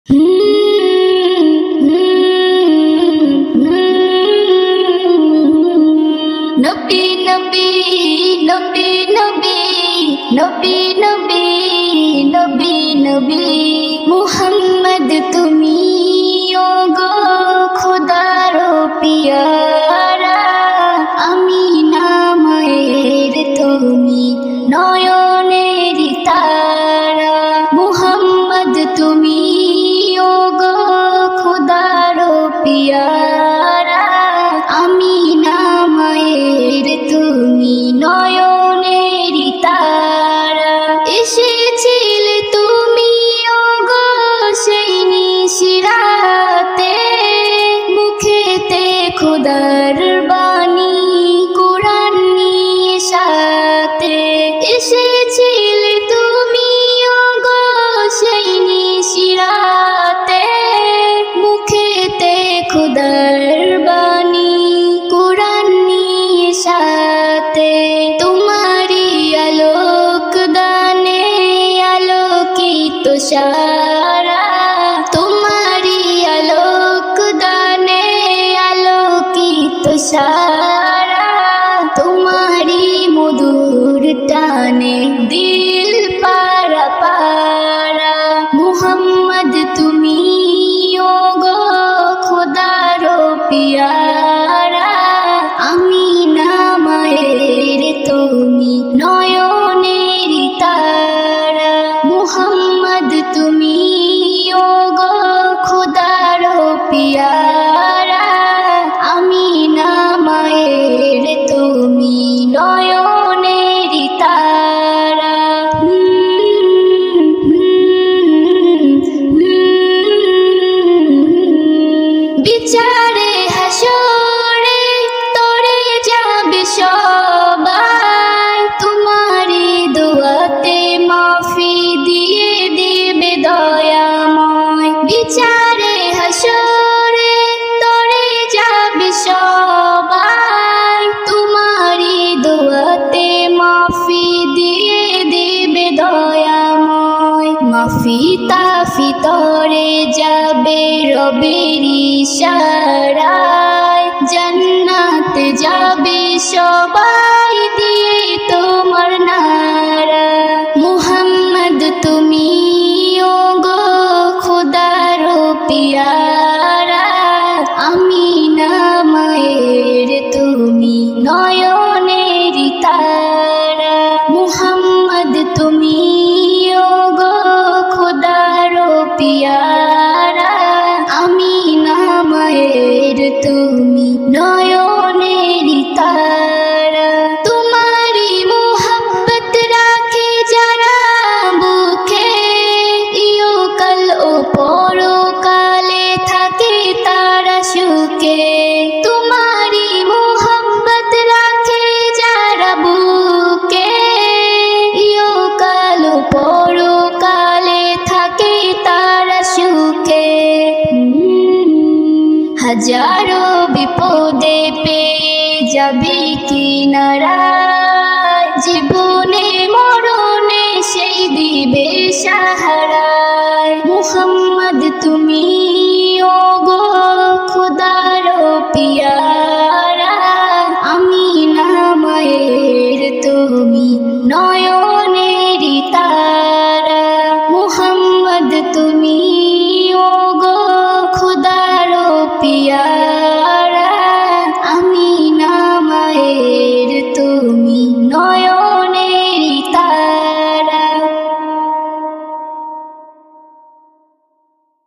নবী নবী নবী নবী নবী নবী নবী নবী মুহাম্মদ তুমি ওগো খোদার পিয়ারা আমিনা মায়ের তুমি নয়নের তারা মুহাম্মদ তুমি ওগো খোদার পিয়ারা আমিনা মায়ের তুমি নয়নের তারা এসেছিলে তুমি ওগো সেই নিশিরাতে মুখেতে খোদার বাণী কোরআন নিয়ে সাথে এসেছিলে তুমি ওগো সেই নিশিরাতে মুখেতে খোদার বাণী কোরআন নিয়ে সাথে তোমারি আলোক দানে আলোকিত সারা তোমারি আলোক দানে আলোকিত সারা তোমারি মধুর টানে দিল পারা পারা মুহাম্মদ তুমি ওগো খোদার পিয়ারা আমিনা মায়ের তুমি নয়নের তারা মুহাম্মদ তুমি ওগো খোদার পিয়ারা আমিনা মায়ের তুমি নয়নের তারা বিচারে হাসরে তোরে যাবে সবাই তোমারি দোয়াতে মাফি দিয়ে দিবে দয়াময় বিচারে হাসরে তোরে যাবে সবাই তোমারি দোয়াতে মাফি দিয়ে দিবে দয়াময় মাফি তাফি তরে যাবে রবের ইশারায় জান্নাতে যাবে সবাই দিয়ে তোমার নারা মুহাম্মদ তুমি ওগো খোদার পিয়ারা আমিনা মায়ের তুমি নয়নের তারা মুহাম্মদ তুমি ওগো খোদার পিয়ারা আমিনা মায়ের তুমি নয়নের তারা তোমারি মুহাব্বত রাখে যারা বুকে ইহকাল ও পরকালে থাকে তারা সুখে তোমারি মুহাব্বত রাখে যারা বুকে ইহকাল ও পরকালে থাকে তারা সুখে হাজারো বিপদে পেয়ে যাবে কিনারায় জীবনে মরণে সেই দিবে সাহারায় মুহাম্মদ তুমি